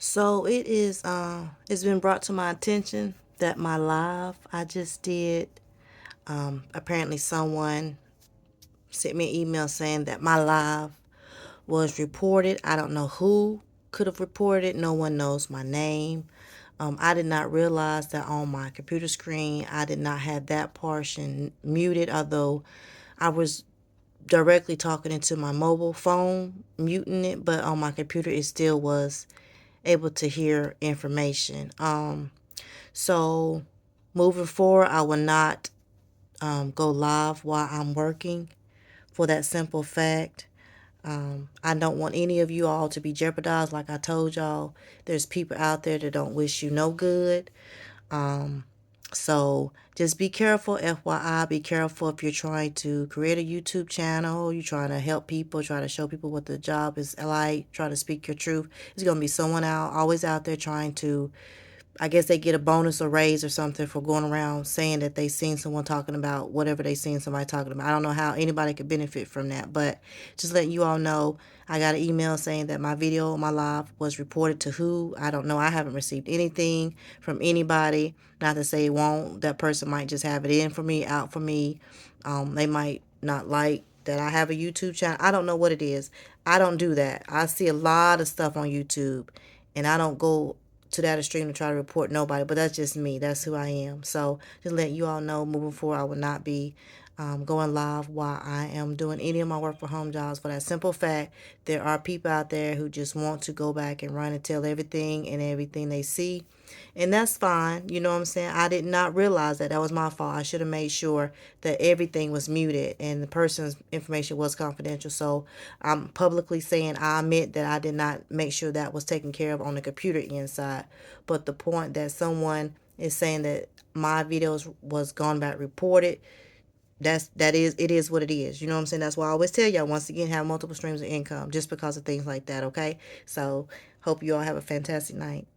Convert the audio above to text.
So it's been brought to my attention that my live I just did, apparently someone sent me an email saying that my live was reported. I don't know who could have reported it. No one knows my name. I did not realize that on my computer screen I did not have that portion muted, although I was directly talking into my mobile phone, muting it, but on my computer it still was able to hear information. So moving forward, I will not go live while I'm working for that simple fact. I don't want any of you all to be jeopardized. Like I told y'all, there's people out there that don't wish you no good. So just be careful, FYI. Be careful if you're trying to create a YouTube channel, you're trying to help people, try to show people what the job is like, try to speak your truth. There's going to be someone always out there trying to, I guess they get a bonus or raise or something for going around saying that they seen someone talking about whatever they seen somebody talking about. I don't know how anybody could benefit from that, but just letting you all know, I got an email saying that my video, my live was reported to who. I don't know. I haven't received anything from anybody. Not to say it won't. That person might just have it in for me, out for me. They might not like that I have a YouTube channel. I don't know what it is. I don't do that. I see a lot of stuff on YouTube, and I don't go to that extreme to try to report nobody, but that's just me. That's who I am. So just let you all know, moving forward, I will not be going live while I am doing any of my work for home jobs, for that simple fact there are people out there who just want to go back and run and tell everything and everything they see. And that's fine. You know what I'm saying? I did not realize that. That was my fault. I should have made sure that everything was muted and the person's information was confidential. So I'm publicly saying I admit that I did not make sure that was taken care of on the computer inside. But the point that someone is saying that my videos was gone back reported, it is what it is. You know what I'm saying? That's why I always tell y'all, once again, have multiple streams of income just because of things like that, okay? So hope you all have a fantastic night.